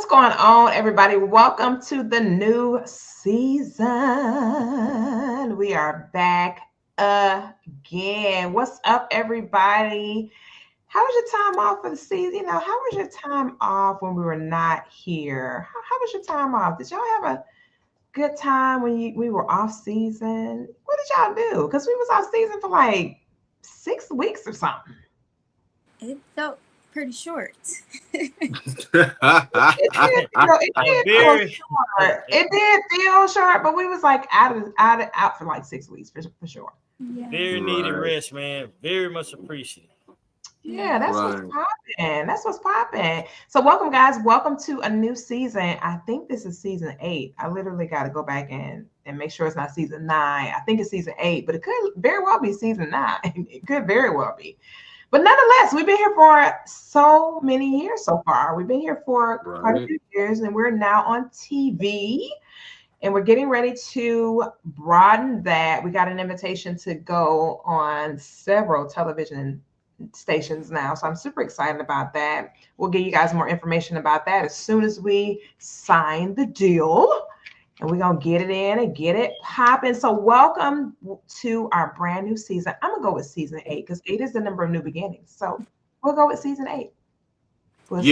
What's going on, everybody? Welcome to the new season. We are back again. What's up, everybody? How was your time off for the season? How was your time off when we were not here? How was your time off? Did y'all have a good time when we were off season? What did y'all do? Because we was off season for like 6 weeks or something. It felt pretty short. It did feel short, but we was like out for like 6 weeks for sure. Yeah. Very needed rest, man. Very much appreciated. Yeah, that's what's popping. That's what's popping. So welcome, guys. Welcome to a new season. I think this is season 8. I literally got to go back and make sure it's not season 9. I think it's season 8, but it could very well be season 9. It could very well be. But nonetheless, we've been here for so many years so far. We've been here for quite a few years, and we're now on TV. And we're getting ready to broaden that. We got an invitation to go on several television stations now. So I'm super excited about that. We'll give you guys more information about that as soon as we sign the deal. And we're going to get it in and get it popping. So welcome to our brand new season. I'm going to go with season 8 because 8 is the number of new beginnings. So we'll go with season 8. Let's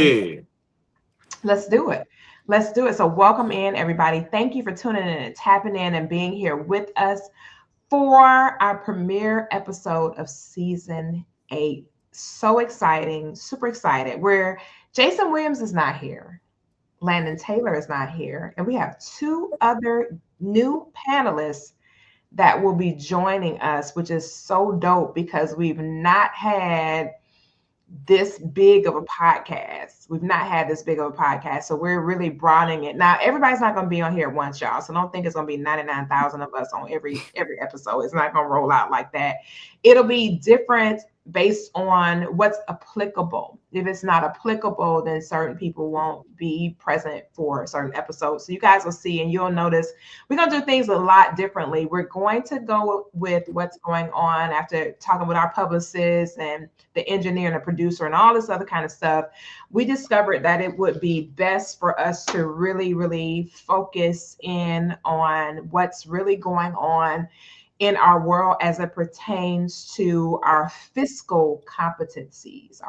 do it. Let's do it. So welcome in, everybody. Thank you for tuning in and tapping in and being here with us for our premiere episode of season 8. So exciting. Super excited. Where Jason Williams is not here. Landon Taylor is not here. And we have 2 other new panelists that will be joining us, which is so dope because we've not had this big of a podcast. We've not had this big of a podcast. So we're really broadening it. Now, everybody's not going to be on here at once, y'all. So don't think it's going to be 99,000 of us on every episode. It's not going to roll out like that. It'll be different based on what's applicable. If it's not applicable, then certain people won't be present for certain episodes. So you guys will see and you'll notice we're going to do things a lot differently. We're going to go with what's going on after talking with our publicist and the engineer and the producer and all this other kind of stuff. We discovered that it would be best for us to really, really focus in on what's really going on in our world as it pertains to our fiscal competencies.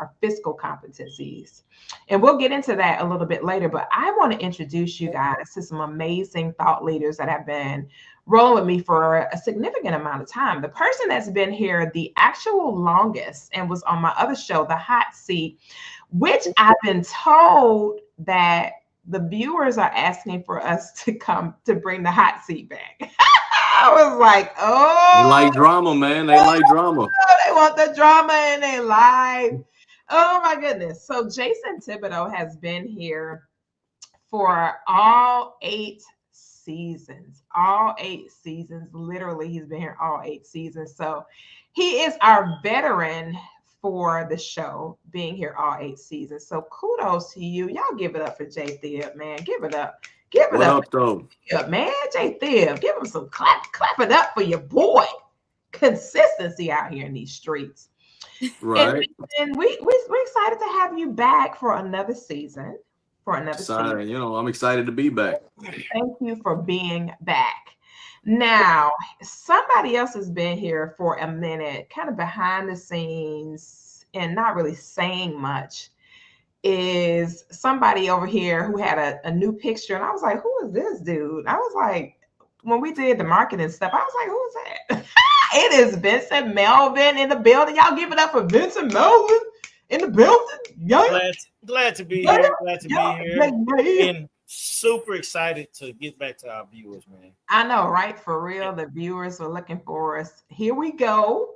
And we'll get into that a little bit later, but I want to introduce you guys to some amazing thought leaders that have been rolling with me for a significant amount of time. The person that's been here the actual longest and was on my other show, The Hot Seat, which I've been told that the viewers are asking for us to come to bring the hot seat back. I was like, oh. They like drama, man. They like drama. They want the drama in their life. Oh, my goodness. So Jason Thibodeau has been here for all 8 seasons. All 8 seasons. Literally, he's been here all 8 seasons. So he is our veteran for the show, being here all 8 seasons. So kudos to you. Y'all give it up for Jay Thib, man. Give it up. Give it up, though, man. Jay Thib, give him some clap it up for your boy. Consistency out here in these streets. Right. And we're excited to have you back for another season. I'm excited to be back. Thank you for being back. Now, somebody else has been here for a minute, kind of behind the scenes and not really saying much. Is somebody over here who had a new picture. And I was like, who is this dude? I was like, when we did the marketing stuff, I was like, who is that? It is Vincent Melvin in the building. Y'all give it up for Vincent Melvin in the building. Yeah. Glad to be here. Glad to be here. And super excited to get back to our viewers, man. I know, right? For real. The viewers were looking for us. Here we go.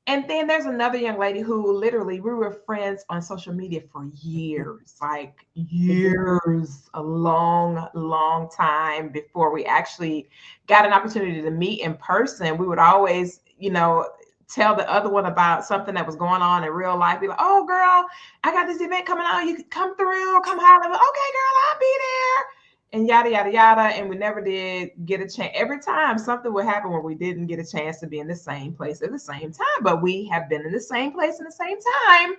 And then there's another young lady who literally, we were friends on social media for years, like years, a long, long time before we actually got an opportunity to meet in person. We would always, tell the other one about something that was going on in real life. Be like, oh, girl, I got this event coming on. You can come through, come holler. Okay, girl, I'll be there. And yada, yada, yada. And we never did get a chance. Every time something would happen where we didn't get a chance to be in the same place at the same time. But we have been in the same place at the same time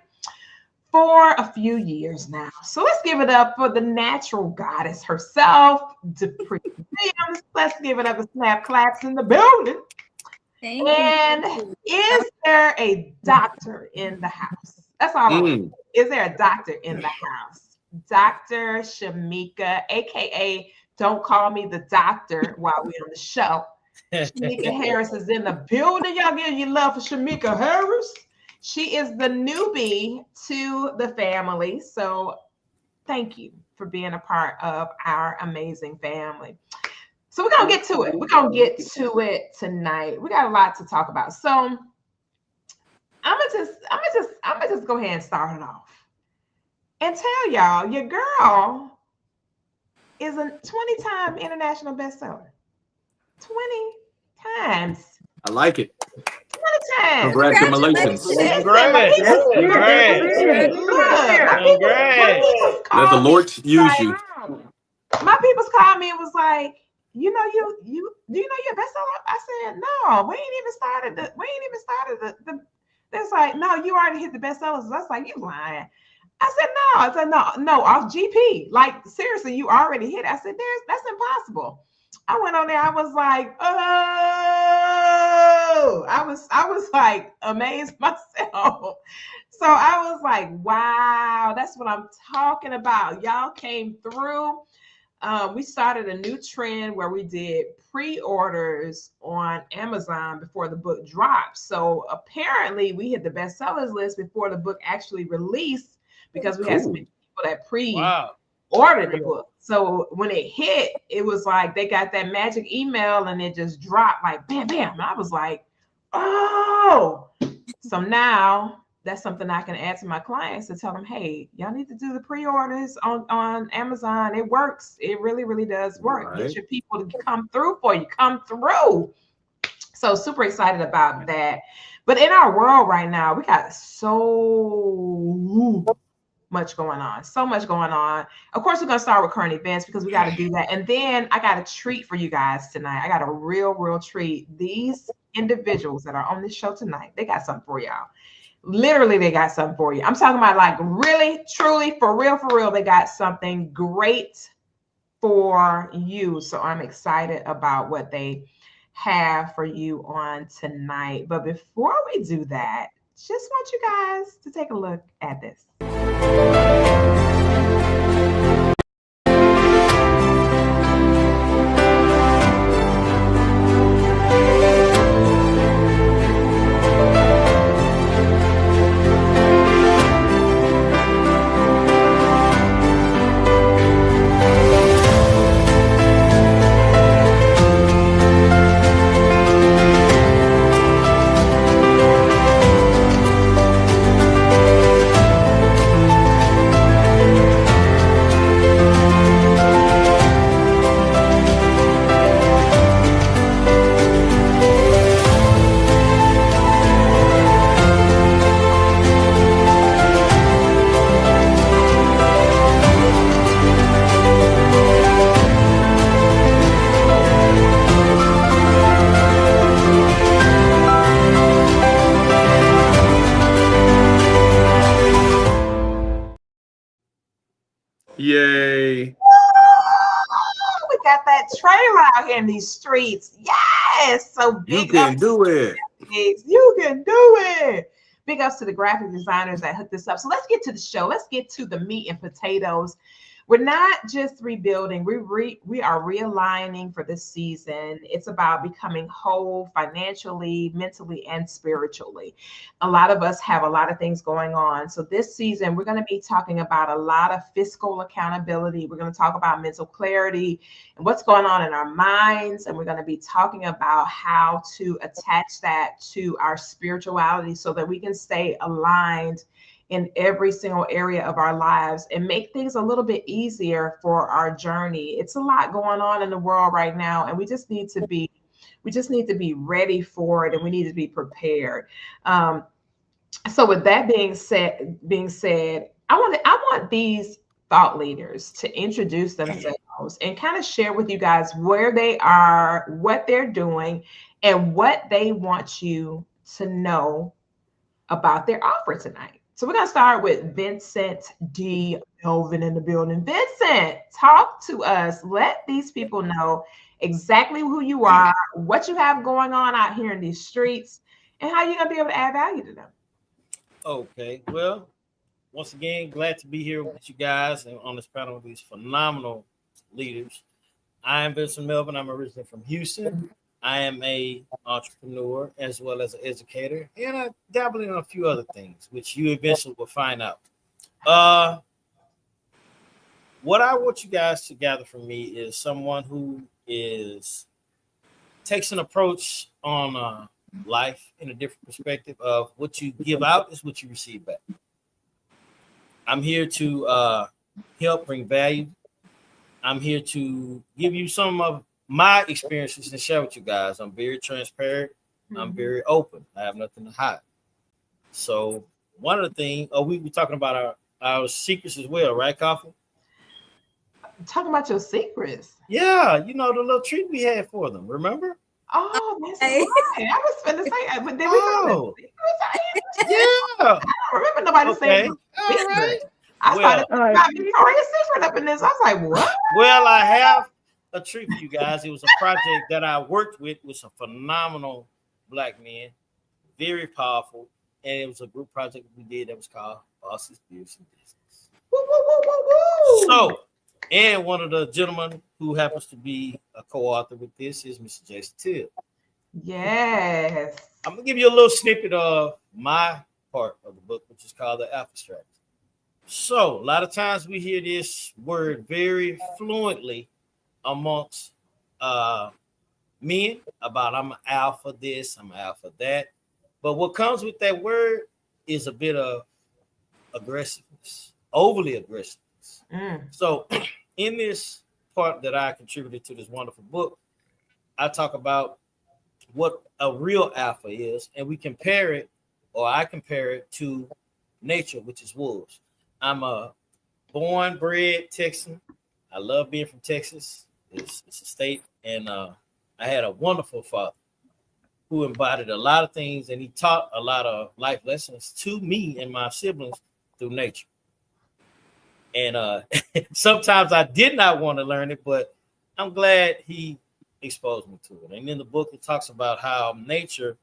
for a few years now. So let's give it up for the natural goddess herself, Dupree Williams. Let's give it up for snap claps in the building. Thank And you. is there a doctor in the house? That's all I want. Is there a doctor in the house? Dr. Shamika, aka Don't Call Me the Doctor while we're on the show. Shamika Harris is in the building. Y'all give your love for Shamika Harris. She is the newbie to the family. So thank you for being a part of our amazing family. So we're going to get to it. We're going to get to it tonight. We got a lot to talk about. So I'm gonna just go ahead and start it off and tell y'all your girl is a 20-time international bestseller. 20 times. I like it. 20 times. Congratulations. Congrats. Let the Lord use you. My people's called me and was like, do you know you're a bestseller? I said, no, we ain't even started the It's like, no, you already hit the bestsellers. That's like, you lying. I said, no, off GP. Like, seriously, you already hit it. I said, that's impossible. I went on there. I was like, oh, I was like amazed myself. So I was like, wow, that's what I'm talking about. Y'all came through. We started a new trend where we did pre-orders on Amazon before the book dropped. So apparently we hit the bestsellers list before the book actually released because we had so many people that ordered the book. So when it hit, it was like they got that magic email and it just dropped like bam, bam. And I was like, oh. So now that's something I can add to my clients to tell them, hey, y'all need to do the pre-orders on Amazon. It works. It really, really does work. Right. Get your people to come through for you. Come through. So super excited about that. But in our world right now, we got so much going on. So much going on. Of course, we're going to start with current events because we got to do that. And then I got a treat for you guys tonight. I got a real treat. These individuals that are on this show tonight, they got something for y'all. Literally, they got something for you. I'm talking about like really, truly, for real, they got something great for you. So I'm excited about what they have for you on tonight. But before we do that, just want you guys to take a look at this. Yay. We got that trailer out here in these streets. Yes. So big you can do it. You can do it. Big ups to the graphic designers that hooked this up. So let's get to the show. Let's get to the meat and potatoes. We're not just rebuilding. We are realigning for this season. It's about becoming whole financially, mentally, and spiritually. A lot of us have a lot of things going on. So this season, we're going to be talking about a lot of fiscal accountability. We're going to talk about mental clarity and what's going on in our minds. And we're going to be talking about how to attach that to our spirituality so that we can stay aligned in every single area of our lives and make things a little bit easier for our journey. It's a lot going on in the world right now, and we just need to be ready for it, and we need to be prepared. So with that being said, I want these thought leaders to introduce themselves and kind of share with you guys where they are, what they're doing, and what they want you to know about their offer tonight. So we're going to start with Vincent D. Melvin in the building. Vincent, talk to us. Let these people know exactly who you are, what you have going on out here in these streets, and how you're going to be able to add value to them. Okay. Well, once again, glad to be here with you guys and on this panel with these phenomenal leaders. I am Vincent Melvin. I'm originally from Houston. I am a entrepreneur as well as an educator, and I dabble in a few other things, which you eventually will find out. What I want you guys to gather from me is someone who takes an approach on life in a different perspective of what you give out is what you receive back. I'm here to help bring value. I'm here to give you some of my experiences and share with you guys. I'm very transparent. I'm very open. I have nothing to hide. So one of the things, we were talking about our secrets as well, right, Koffe? Talking about your secrets. Yeah, the little treat we had for them, remember? Oh, that's right. I was going to say that, but then we yeah. I don't remember nobody saying all right. I started about Victoria's Secret up in this. I was like, what? Well, I have a treat for you guys. It was a project that I worked with some phenomenal Black men, very powerful, and it was a group project we did that was called Bosses, Beers, and Business. Woo, woo, woo, woo, woo. So, and one of the gentlemen who happens to be a co-author with this is Mr. Jason Till. Yes. I'm going to give you a little snippet of my part of the book, which is called the Alpha Strategy. So, a lot of times we hear this word very fluently amongst men about I'm an alpha this, I'm an alpha that. But what comes with that word is a bit of aggressiveness, overly aggressiveness. So, in this part that I contributed to this wonderful book, I talk about what a real alpha is, and I compare it to nature, which is wolves. I'm a born, bred Texan. I love being from Texas. It's a state, and I had a wonderful father who embodied a lot of things, and he taught a lot of life lessons to me and my siblings through nature. And sometimes I did not want to learn it, but I'm glad he exposed me to it. And in the book, it talks about how nature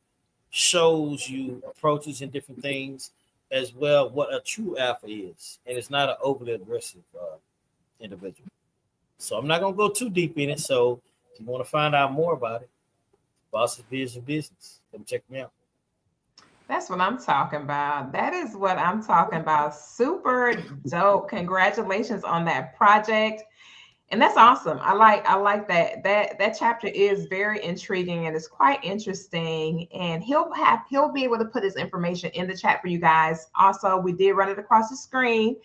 shows you approaches and different things, as well what a true alpha is. And it's not an overly aggressive individual. So I'm not going to go too deep in it. So if you want to find out more about it, Bosses, Beers, and Business, come check me out. That's what I'm talking about. That is what I'm talking about. Super dope. Congratulations on that project. And that's awesome. I like that chapter is very intriguing and it's quite interesting. And he'll be able to put his information in the chat for you guys. Also, we did run it across the screen,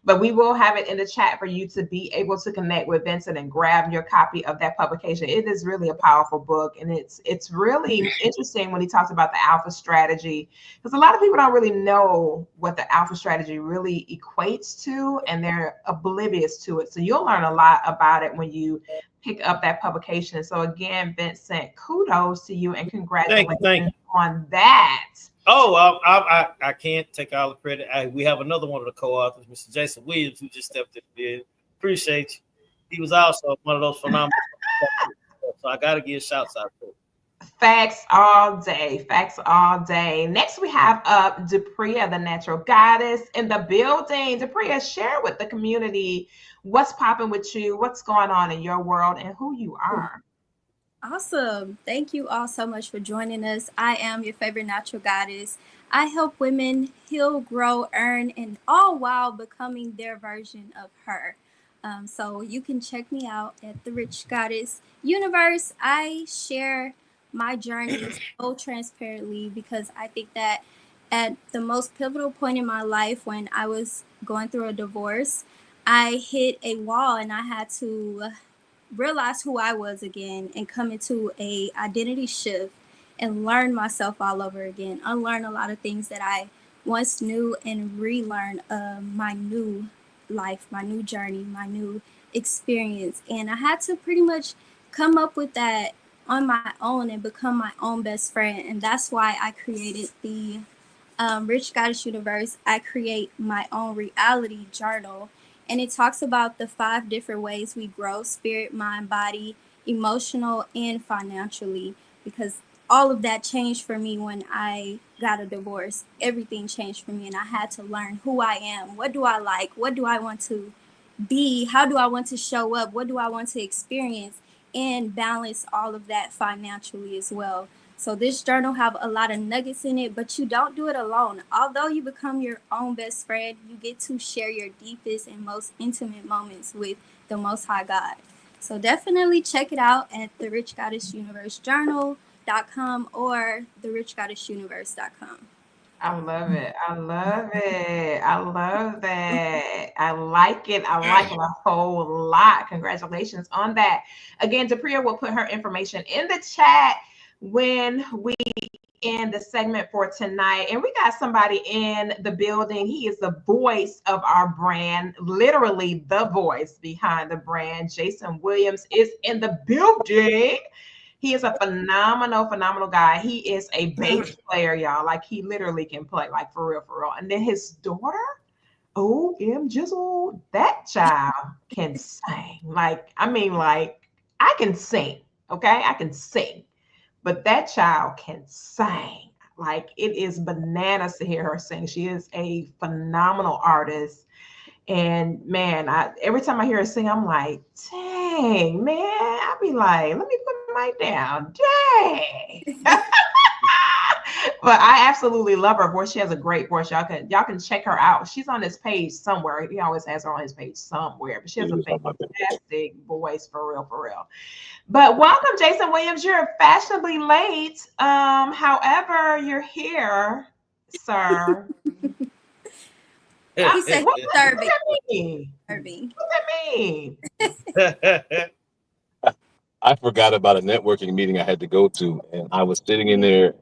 but we will have it in the chat for you to be able to connect with Vincent and grab your copy of that publication. It is really a powerful book, and it's really interesting when he talks about the alpha strategy, because a lot of people don't really know what the alpha strategy really equates to, and they're oblivious to it. So you'll learn a lot about it when you pick up that publication. So again, Vincent, kudos to you and congratulations Thank you. on that. Oh, I can't take all the credit. We have another one of the co-authors, Mr. Jason Williams, who just stepped in the bid. Appreciate you. He was also one of those phenomenal. So I got to give shouts out to him. Facts all day. Facts all day. Next, we have up Dupria, the natural goddess, in the building. Dupria, share with the community what's popping with you, what's going on in your world, and who you are. Awesome. Thank you all so much for joining us. I am your favorite natural goddess. I help women heal, grow, earn, and all while becoming their version of her. So you can check me out at the Rich Goddess Universe. I share my journey so transparently because I think that at the most pivotal point in my life, when I was going through a divorce, I hit a wall and I had to realize who I was again and come into a identity shift and learn myself all over again, unlearn a lot of things that I once knew and relearn my new life, my new journey, my new experience. And I had to pretty much come up with that on my own and become my own best friend. And that's why I created the Rich Goddess Universe, I create my own reality journal, and it talks about the 5 different ways we grow: spirit, mind, body, emotional, and financially. Because all of that changed for me when I got a divorce. Everything changed for me, and I had to learn who I am. What do I like? What do I want to be? How do I want to show up? What do I want to experience? And balance all of that financially as well. So this journal have a lot of nuggets in it, but you don't do it alone. Although you become your own best friend, you get to share your deepest and most intimate moments with the Most High God. So definitely check it out at the Rich Goddess Universe Journal.com or therichgoddessuniverse.com. I love it. I love it. I love that. I like it. I like it a whole lot. Congratulations on that. Again, Dapria will put her information in the chat when we end the segment for tonight. And we got somebody in the building. He is the voice of our brand, literally the voice behind the brand. Jason Williams is in the building. He is a phenomenal guy. He is a bass player, y'all. Like, he literally can play, like, for real. And then his daughter, O.M. Jizzle, that child can sing. Like, I mean, like, I can sing, okay? I can sing. But that child can sing. Like, it is bananas to hear her sing. She is a phenomenal artist. And man, every time I hear her sing, I'm like, dang, man. I be like, let me put my mic down. Dang. But I absolutely love her voice. She has a great voice. Y'all can check her out. She's on this page somewhere. He always has her on his page somewhere. But she has a fantastic voice, for real. But welcome, Jason Williams. You're fashionably late. However, you're here, sir. He said What does serving. that mean? Serving. What does that mean? I forgot about a networking meeting I had to go to, and I was sitting in there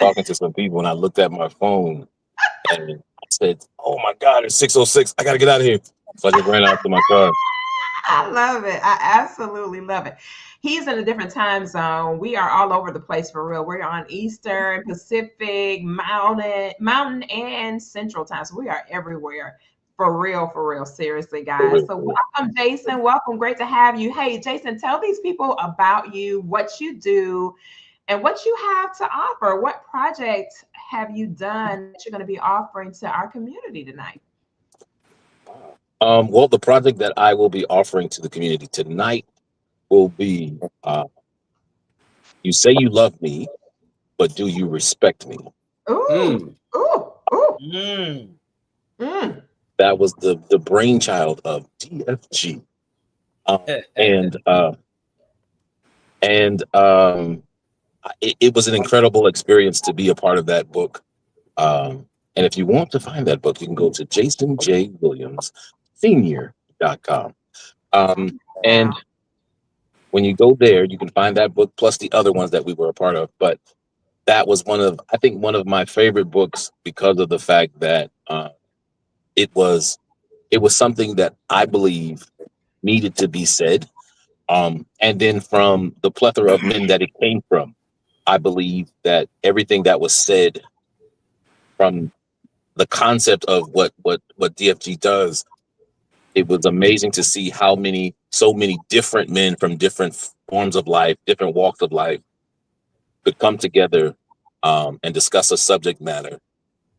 talking to some people, and I looked at my phone, and I said, "Oh my God, it's 6:06. I got to get out of here." So I just ran out to my car. I love it. I absolutely love it. He's in a different time zone. We are all over the place, for real. We're on Eastern, Pacific, Mountain, and Central time. So we are everywhere. For real. Seriously, guys. So welcome, Jason. Welcome. Great to have you. Hey, Jason, tell these people about you, what you do, and what you have to offer. What project have you done that you're going to be offering to our community tonight? Well, the project that I will be offering to the community tonight will be, you say you love me, but do you respect me? Ooh. That was the brainchild of DFG. It was an incredible experience to be a part of that book. And if you want to find that book, you can go to jasonjwilliamssenior.com. And when you go there, you can find that book plus the other ones that we were a part of. But that was one of my favorite books because of the fact that it was something that I believe needed to be said. And then from the plethora of men that it came from, I believe that everything that was said from the concept of what DFG does, it was amazing to see so many different men from different forms of life, different walks of life, could come together and discuss a subject matter.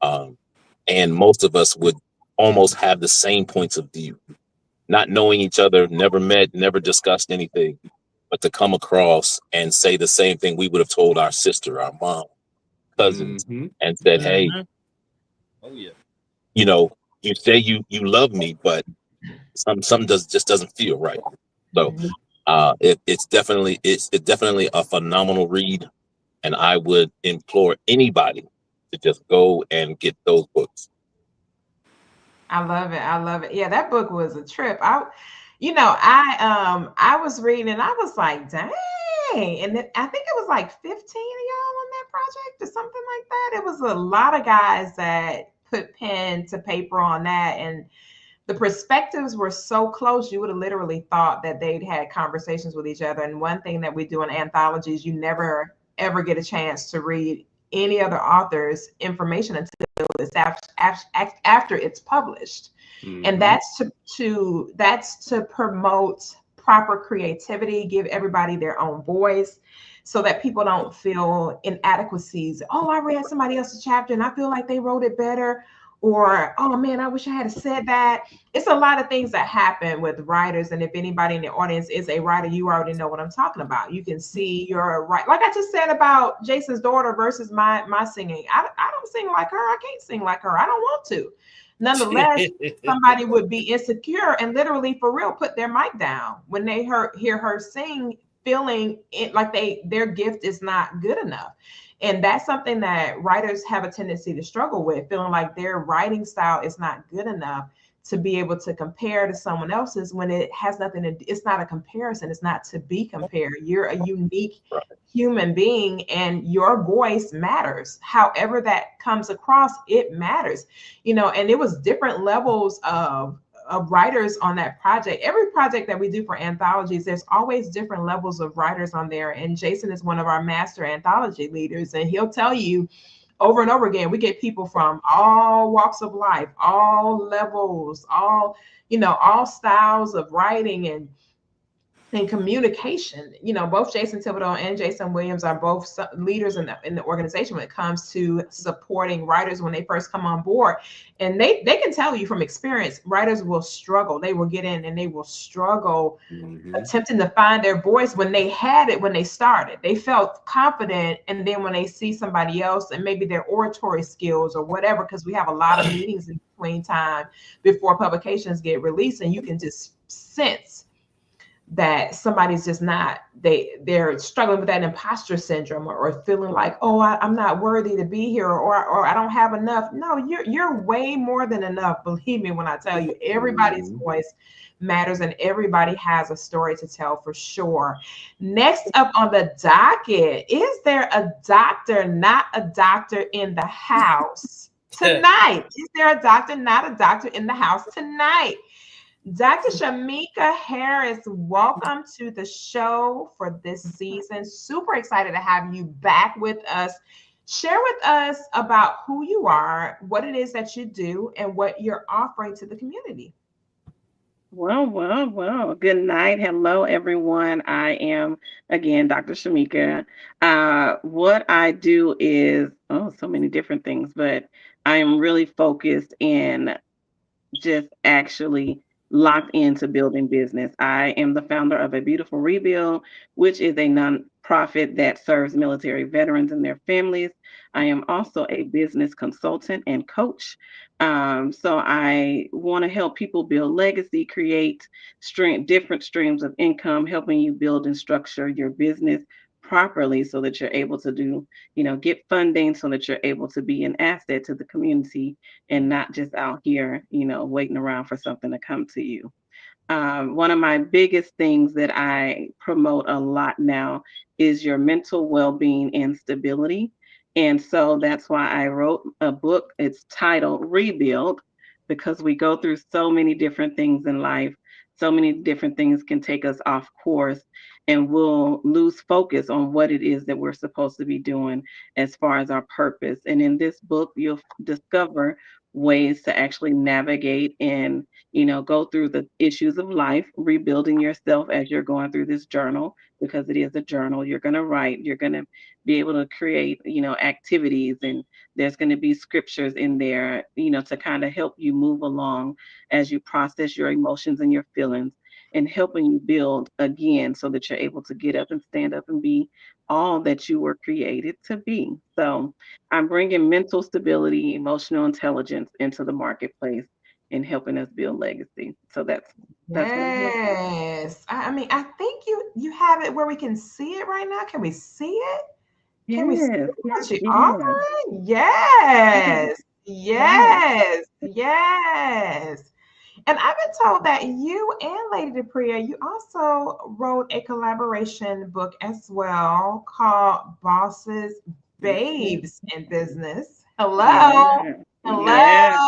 And most of us would almost have the same points of view, not knowing each other, never met, never discussed anything, but to come across and say the same thing we would have told our sister, our mom, cousins, and said, hey, you know, you say you love me, but something just doesn't feel right. So it's definitely a phenomenal read, and I would implore anybody to just go and get those books. I love it. Yeah, that book was a trip. I was reading and I was like, dang. And then I think it was like 15 of y'all on that project or something like that. It was a lot of guys that put pen to paper on that, and the perspectives were so close, you would have literally thought that they'd had conversations with each other. And one thing that we do in anthologies, you never ever get a chance to read any other author's information until it's after it's published. And that's to promote proper creativity, give everybody their own voice, so that people don't feel inadequacies. Oh, I read somebody else's chapter and I feel like they wrote it better. Or, oh man, I wish I had said that. It's a lot of things that happen with writers. And if anybody in the audience is a writer, you already know what I'm talking about. You can see your right, like I just said about Jason's daughter versus my singing. I don't sing like her. I can't sing like her. I don't want to. Nonetheless, somebody would be insecure and literally for real put their mic down when they hear her sing, feeling it like their gift is not good enough. And that's something that writers have a tendency to struggle with, feeling like their writing style is not good enough to be able to compare to someone else's when it has nothing to, it's not a comparison. It's not to be compared. You're a unique human being and your voice matters. However that comes across, it matters, you know, and it was different levels of writers on that project. Every project that we do for anthologies, there's always different levels of writers on there. And Jason is one of our master anthology leaders, and he'll tell you over and over again, we get people from all walks of life, all levels, all, you know, all styles of writing and communication. You know, both Jason Thibodeau and Jason Williams are both leaders in the organization when it comes to supporting writers when they first come on board. And they can tell you from experience, writers will struggle. They will get in and they will struggle attempting to find their voice when they had it, when they started. They felt confident. And then when they see somebody else and maybe their oratory skills or whatever, because we have a lot of meetings in between time before publications get released, and you can just sense that somebody's just not, they're struggling with that imposter syndrome or feeling like, oh, I'm not worthy to be here, or I don't have enough. No, you're way more than enough. Believe me when I tell you, everybody's voice matters and everybody has a story to tell for sure. Next up on the docket, is there a doctor, not a doctor in the house tonight? Is there a doctor, not a doctor in the house tonight? Dr. Shamika Harris, welcome to the show for this season. Super excited to have you back with us. Share with us about who you are, what it is that you do, and what you're offering to the community. Well. Good night. Hello, everyone. I am, again, Dr. Shamika. What I do is, so many different things, but I am really focused in just actually locked into building business. I am the founder of A Beautiful Rebuild, which is a nonprofit that serves military veterans and their families. I am also a business consultant and coach. So I want to help people build legacy, create different streams of income, helping you build and structure your business properly so that you're able to do, get funding so that you're able to be an asset to the community and not just out here, waiting around for something to come to you. One of my biggest things that I promote a lot now is your mental well-being and stability. And so that's why I wrote a book. It's titled Rebuild, because we go through so many different things in life. So many different things can take us off course, and we'll lose focus on what it is that we're supposed to be doing as far as our purpose. And in this book, you'll discover ways to actually navigate and, go through the issues of life, rebuilding yourself as you're going through this journal, because it is a journal. You're going to write, you're going to be able to create, activities, and there's going to be scriptures in there, to kind of help you move along as you process your emotions and your feelings, and helping you build again so that you're able to get up and stand up and be all that you were created to be. So I'm bringing mental stability, emotional intelligence into the marketplace and helping us build legacy. So that's yes. I mean, I think you have it where we can see it right now. Can we see it? Can we see what you're offering? Yes. And I've been told that you and Lady DePria, you also wrote a collaboration book as well called Bosses, Babes in Business. Hello. Yes.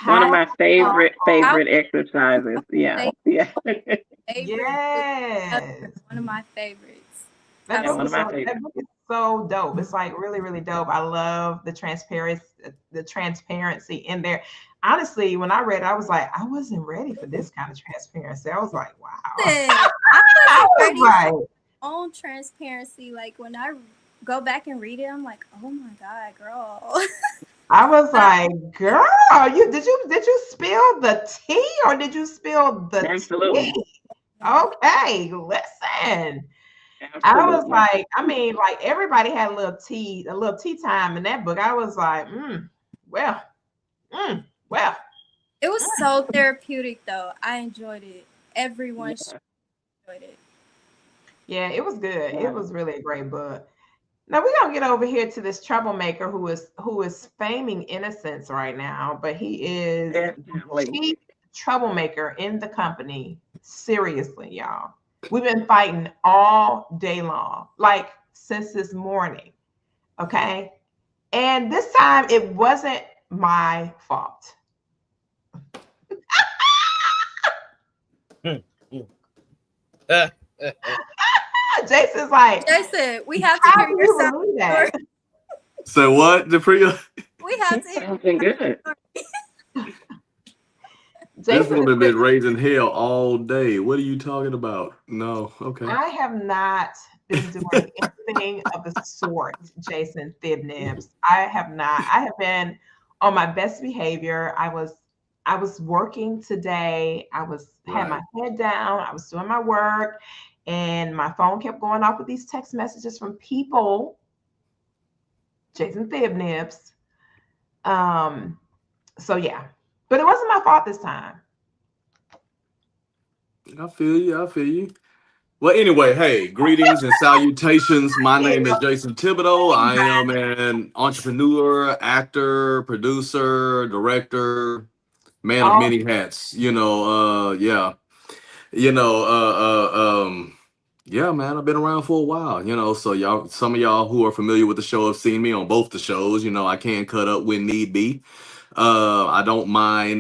One of my favorite exercises. Yeah. Yes. One of my favorites. That Yeah, book one was of my so favorites. that book is so dope. It's like really, really dope. I love the transparency in there. Honestly, when I read it, I was like, I wasn't ready for this kind of transparency. I was like, wow. I I wasn't was ready like, for my own transparency. Like when I go back and read it, I'm like, oh my God, girl. I was like, girl, did you spill the tea or did you spill the Absolutely. tea? Okay, listen. I was Absolutely. like, I mean, like everybody had a little tea time in that book. I was like, well, well. It was so therapeutic though. I enjoyed it. Everyone Yeah. enjoyed it. Yeah, it was good. It Yeah. was really a great book. Now we're gonna get over here to this troublemaker who is feigning innocence right now, but he is the Definitely. chief troublemaker in the company. Seriously, y'all. We've been fighting all day long, like since this morning. Okay. And this time it wasn't my fault. Jason's like, Jason, we have to how hear do your you sound. believe that? So what, Depria? We have to hear Something good. This Jason is woman been raising hell all day. What are you talking about? No, okay. I have not been doing anything of the sort, Jason Thibnibs. I have not. I have been on my best behavior. I was working today. Had my head down. I was doing my work, and my phone kept going off with these text messages from people. Jason Thibnibs. So yeah, but it wasn't my fault this time. I feel you. I feel you. Well, anyway, hey, greetings and salutations. My name is Jason Thibodeau. I am an entrepreneur, actor, producer, director, man of Oh, many hats. Yeah. You know, yeah, man, I've been around for a while, so some of y'all who are familiar with the show have seen me on both the shows. I can cut up when need be. I don't mind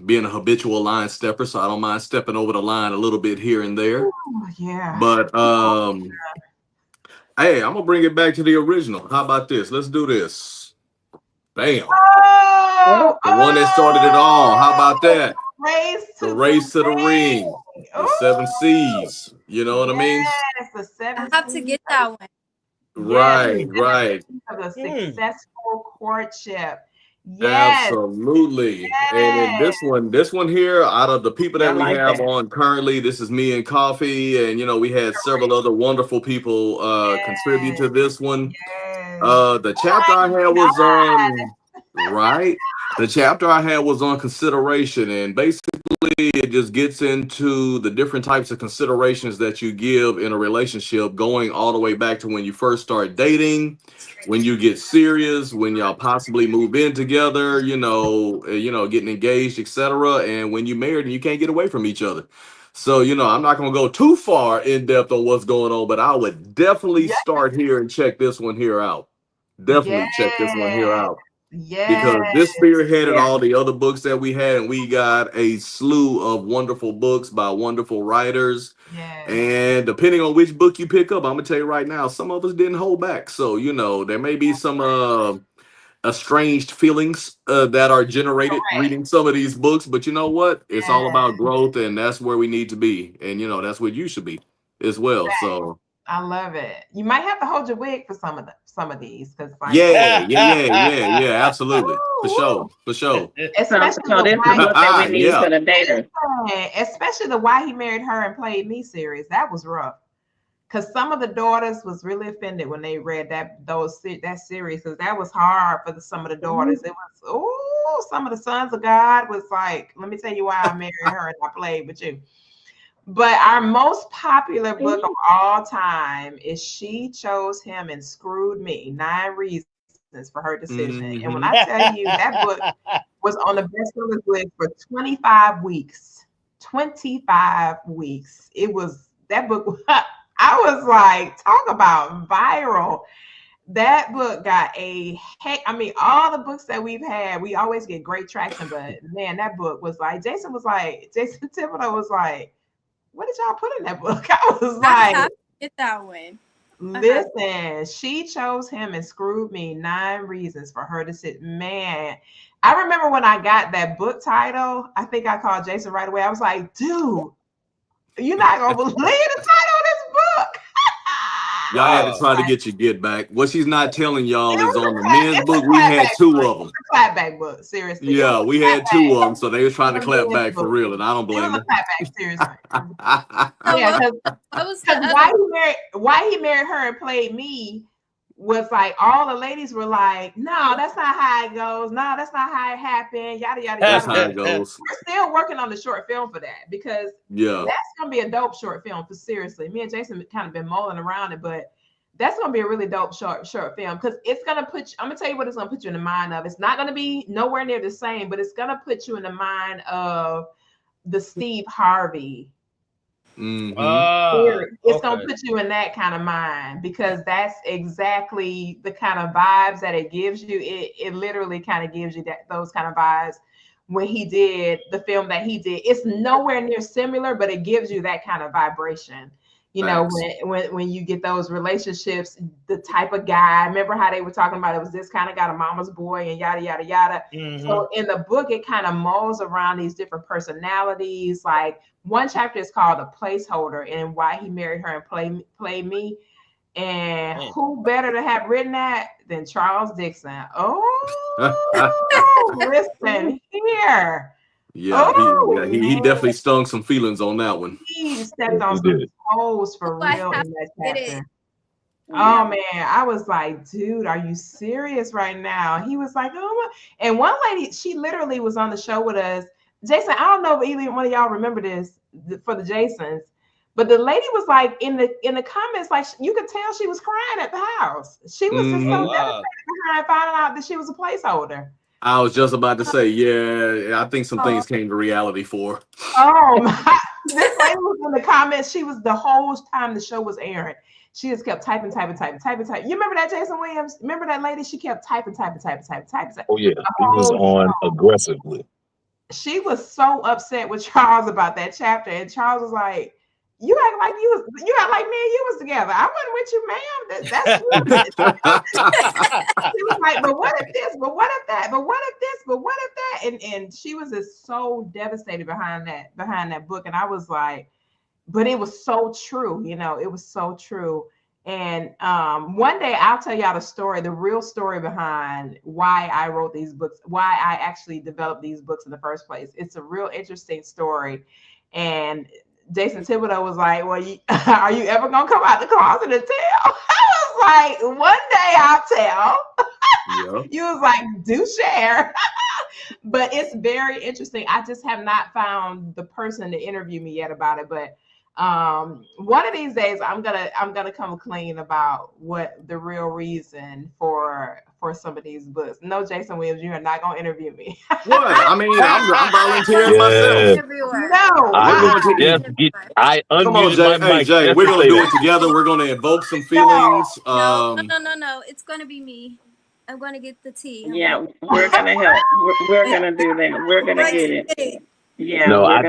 being a habitual line stepper, so I don't mind stepping over the line a little bit here and there. yeah. But hey, I'm gonna bring it back to the original. How about this? Let's do this. Bam. Oh, The one that started it all. How about that? The race to the ring. The 7 C's. You know what I mean? Yes, the 7 I have to get that one. Right, right. Of a successful courtship. Yes. Absolutely. And then Yes. this one here, out of the people I that we like have that. on currently, this is me and Koffe, and we had several other wonderful people contribute to this one. Yes. The chapter I had was on The chapter I had was on consideration, and basically it just gets into the different types of considerations that you give in a relationship, going all the way back to when you first start dating, when you get serious, when y'all possibly move in together, getting engaged, etc., and when you married and you can't get away from each other. So, I'm not going to go too far in depth on what's going on, but I would definitely start here and check this one here out. Definitely check this one here out. Because this spearheaded all the other books that we had, and we got a slew of wonderful books by wonderful writers. And depending on which book you pick up, I'm gonna tell you right now, some of us didn't hold back. So there may be some estranged feelings that are generated reading some of these books, but you know what? It's all about growth, and that's where we need to be, and that's where you should be as well. So I love it. You might have to hold your wig for some of these, because yeah, absolutely, for sure. Especially So this is the book that we need for the dater. Especially the Why He Married Her and Played Me series. That was rough. Because some of the daughters was really offended when they read that series, because that was hard for some of the daughters. It was some of the sons of God was like, let me tell you why I married her and I played with you. But our most popular book of all time is She Chose Him and Screwed Me, 9 Reasons for Her Decision. And when I tell you that book was on the bestseller list for 25 weeks. 25 weeks. It was that book. I was like, talk about viral. That book got all the books that we've had, we always get great traction. But man, that book was like, Jason Thibodeau was like, what did y'all put in that book? I was like, Get that one. Listen, she chose him and screwed me. 9 reasons for her to sit. Man, I remember when I got that book title, I think I called Jason right away. I was like, dude, you're not going to believe the title of this book. Y'all had to try to get your get back. What she's not telling y'all is on the men's book, we had 2 of them. Clapback book, seriously. Yeah, we had 2 of them, so they was trying to clap back for real, and I don't blame them. Clapback, seriously. Yeah, because why he married her and played me was like all the ladies were like, no, that's not how it goes. No, that's not how it happened. Yada yada. That's yada. how it goes. We're still working on the short film for that because that's gonna be a dope short film. Because seriously, me and Jason kind of been mulling around it, but that's gonna be a really dope short film because it's gonna put. I'm gonna tell you what it's gonna put you in the mind of. It's not gonna be nowhere near the same, but it's gonna put you in the mind of the Steve Harvey. It's gonna put you in that kind of mind because that's exactly the kind of vibes that it gives you. It literally kind of gives you those kind of vibes when he did the film that he did. It's nowhere near similar, but it gives you that kind of vibration. You know, when you get those relationships, the type of guy. Remember how they were talking about it was this kind of guy, a mama's boy, and yada yada yada. So in the book, it kind of mulls around these different personalities. Like one chapter is called "A Placeholder" and why he married her and play me. And who better to have written that than Charles Dixon? Oh, listen here. Yeah, he definitely stung some feelings on that one. He stepped on some toes for real in that chapter. Oh man, I was like, dude, are you serious right now? He was like, oh my. And one lady, she literally was on the show with us. Jason, I don't know if either one of y'all remember this for the Jasons, but the lady was like in the comments, like you could tell she was crying at the house. She was just so devastated behind finding out that she was a placeholder. I was just about to say, yeah, I think some things came to reality for her. Oh my! This lady was in the comments. She was the whole time the show was airing. She just kept typing. You remember that, Jason Williams? Remember that lady? She kept typing. Oh yeah, he was on aggressively. She was so upset with Charles about that chapter, and Charles was like, "You act like me and you was together. I wasn't with you, ma'am. That's She was like, but what if this? But what if that? But what if this? But what if that? And she was just so devastated behind that book. And I was like, but it was so true, it was so true. And one day I'll tell y'all the real story behind why I wrote these books, why I actually developed these books in the first place. It's a real interesting story. And Jason Thibodeau was like, well, are you ever going to come out the closet and tell? I was like, one day I'll tell. Yep. You was like, do share. But it's very interesting. I just have not found the person to interview me yet about it. But one of these days I'm gonna come clean about what the real reason for some of these books. No, Jason Williams, you are not gonna interview me. What? I mean, I'm volunteering myself. No, I come on, Jay. Hey, Jay, we're gonna do it together. We're gonna evoke some feelings. No. It's gonna be me. I'm gonna get the tea. Yeah, we're gonna help. We're gonna do that. We're gonna get it. Yeah, no, I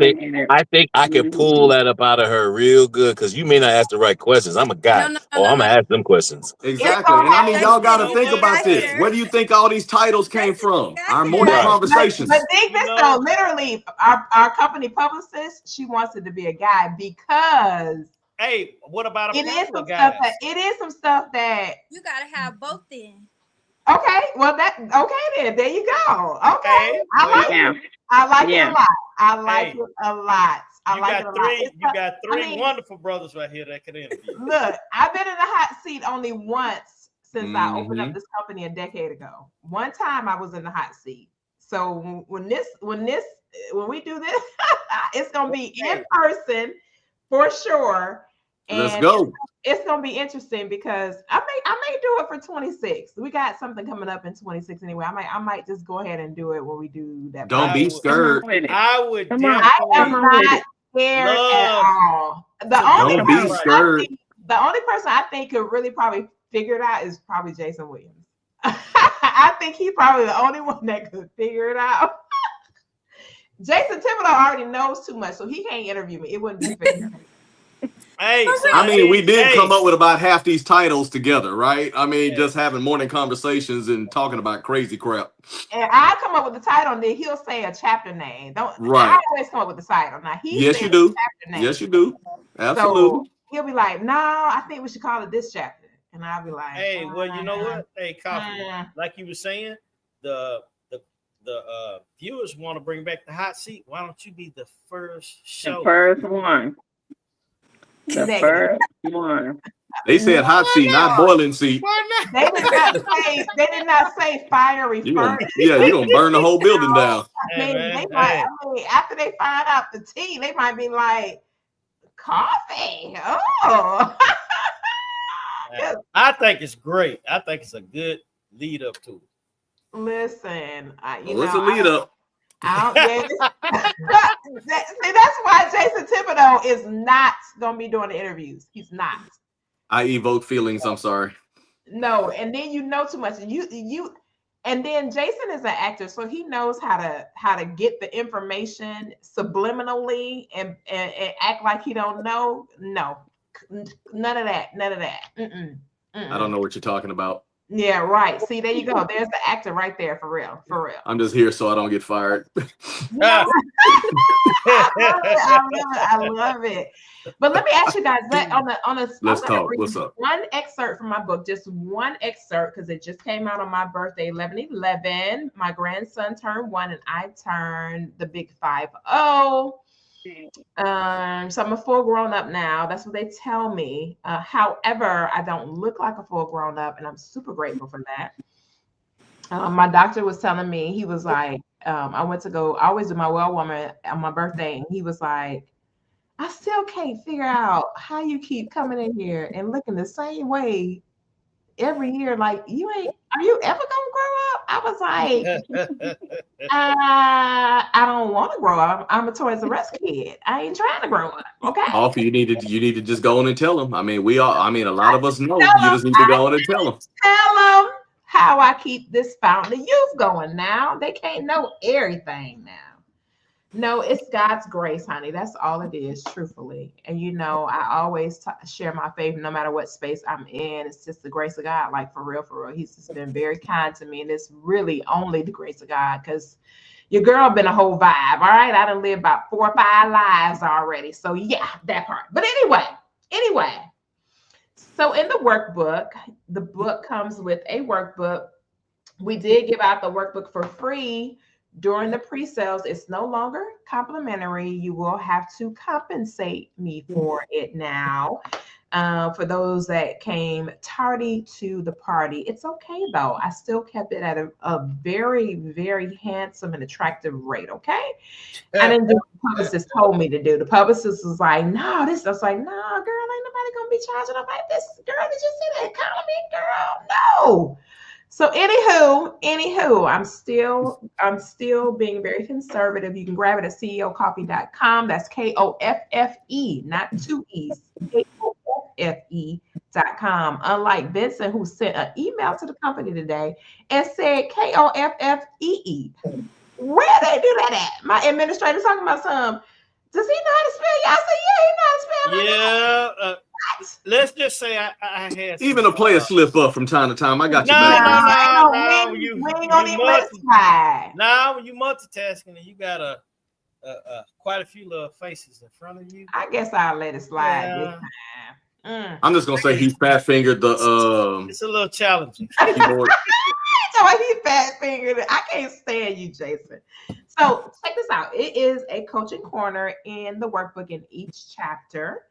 think I can pull that up out of her real good because you may not ask the right questions. I'm a guy, I'm gonna ask them questions. Exactly, and I mean, y'all got to think about this. Where do you think all these titles came from? Our morning conversations. But think this though, literally, our company publicist, she wants it to be a guy because. Hey, what about it is some stuff that you gotta have both then. Okay, well then there you go. Okay, I like it a lot. I like it a lot. You got three wonderful brothers right here that can interview. Look, I've been in the hot seat only once since I opened up this company a decade ago. One time I was in the hot seat. So when we do this, it's gonna be in person for sure. And let's go. It's gonna be interesting because I may do it for 26. We got something coming up in 26 anyway. I might just go ahead and do it when we do that. Don't be scared. I would. I am not scared at all. Don't be scared. The only person I think could really probably figure it out is probably Jason Williams. I think he's probably the only one that could figure it out. Jason Thibodeau already knows too much, so he can't interview me. It wouldn't be fair. Hey, so I mean, we did hey, come up with about half these titles together, right? I mean, hey, just having morning conversations and talking about crazy crap. And I come up with the title, and then he'll say a chapter name. I Right. always come up with the title. Now he Yes, says you do. chapter name. Yes, you do. So Absolutely. he'll be like, "No, I think we should call it this chapter," and I'll be like, hey, well, you know what? Hey, Koffe, like you were saying, the viewers want to bring back the hot seat. Why don't you be the first show? The first one. The Negative. first one. They said hot seat, not boiling seat. Why not? They did not say fiery furnace. You're gonna burn the whole building down. Hey, man, They might, after they find out the tea, they might be like, coffee. Oh. I think it's great. I think it's a good lead up to it. Listen, It's a lead up. See, that's why Jason Thibodeau is not going to be doing the interviews. He's not. I evoke feelings. I'm sorry. No, and then you know too much. And then Jason is an actor, so he knows how to get the information subliminally and act like he don't know. No, none of that. Mm-mm. I don't know what you're talking about. Yeah, right. See, there you go. There's the actor right there, for real. I'm just here so I don't get fired. I love it. But let me ask you guys, Let's talk. What's up? One excerpt from my book, just one excerpt, because it just came out on my birthday, 11/11. My grandson turned 1 and I turned the big 5-0. So I'm a full grown up now. That's what they tell me. However, I don't look like a full grown up, and I'm super grateful for that. My doctor was telling me, he was like, I always do my well woman on my birthday, and he was like, I still can't figure out how you keep coming in here and looking the same way every year. Like, are you ever gonna grow up? I was like, I don't want to grow up. I'm a Toys R Us kid. I ain't trying to grow up. Okay. Offer, you need to just go on and tell them. I mean, a lot of us know. You just need to go on and tell them. Tell them how I keep this fountain of youth going now. They can't know everything now. No, it's God's grace, honey. That's all it is, truthfully. And I always share my faith no matter what space I'm in. It's just the grace of God, like for real. He's just been very kind to me. And it's really only the grace of God, because your girl been a whole vibe. All right. I done lived about 4 or 5 lives already. So yeah, that part. But anyway. So in the workbook, the book comes with a workbook. We did give out the workbook for free during the pre-sales. It's no longer complimentary. You will have to compensate me for it now. For those that came tardy to the party, it's okay though. I still kept it at a very, very handsome and attractive rate. Okay. I didn't do what the publicist told me to do. The publicist was like, no, this. I was like, no, girl, ain't nobody gonna be charging up like this. Girl, did you see the economy, girl? No. So anywho, I'm still being very conservative. You can grab it at ceokoffe.com. That's KOFFE, not 2 E's. KOFFE.com. Unlike Vincent, who sent an email to the company today and said KOFFEE. Where they do that at? My administrator's talking about some. Does he know how to spell? Y'all say, yeah, he know how to spell. Yeah. Let's just say I had even a player slip up from time to time. I got you back. No, we ain't gonna even let it slide. Now, when you multitasking and you got quite a few little faces in front of you, I guess I'll let it slide this time. I'm just gonna say he fat fingered the. It's a little challenging. Keyboard. So he fat fingered it. I can't stand you, Jason. So check this out. It is a coaching corner in the workbook in each chapter.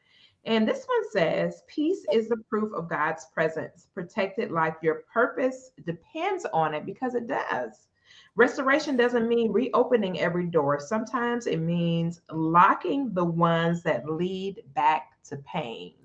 And this one says, peace is the proof of God's presence. Protected life, your purpose depends on it, because it does. Restoration doesn't mean reopening every door. Sometimes it means locking the ones that lead back to pain.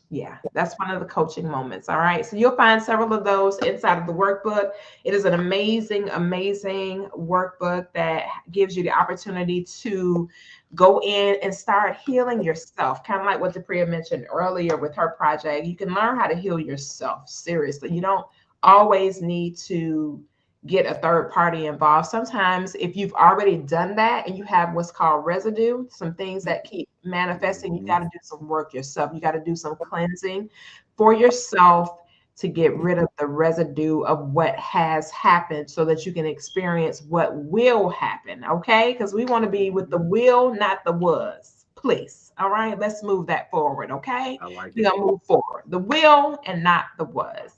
Yeah, that's one of the coaching moments. All right. So you'll find several of those inside of the workbook. It is an amazing, amazing workbook that gives you the opportunity to go in and start healing yourself. Kind of like what Depria mentioned earlier with her project. You can learn how to heal yourself. Seriously. You don't always need to get a third party involved. Sometimes if you've already done that and you have what's called residue, some things that keep manifesting, you got to do some work yourself. You got to do some cleansing for yourself to get rid of the residue of what has happened so that you can experience what will happen. Okay. Because we want to be with the will, not the was. Please. All right. Let's move that forward. Okay. I like We're it. gonna move forward. The will and not the was.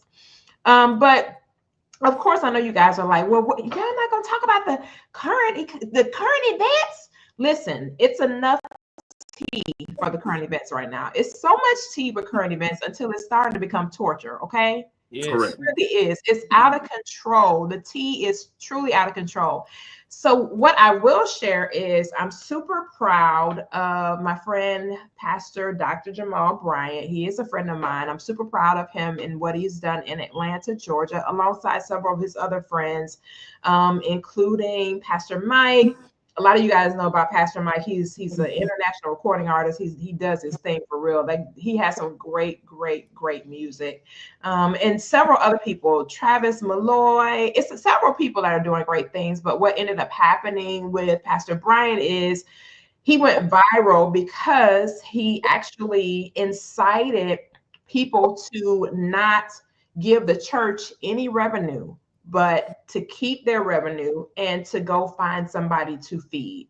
But of course, I know you guys are like, well, you're not going to talk about the current events. Listen, it's enough tea for the current events right now. It's so much tea with current events until it's starting to become torture. Okay. Yes. Correct. It really is. It's out of control. The tea is truly out of control. So what I will share is I'm super proud of my friend, Pastor Dr. Jamal Bryant. He is a friend of mine. I'm super proud of him and what he's done in Atlanta, Georgia, alongside several of his other friends, including Pastor Mike. A lot of you guys know about Pastor Mike. He's an international recording artist. He does his thing for real. Like, he has some great music. And several other people, Travis Malloy. It's several people that are doing great things. But what ended up happening with Pastor Brian is he went viral because he actually incited people to not give the church any revenue, but to keep their revenue and to go find somebody to feed.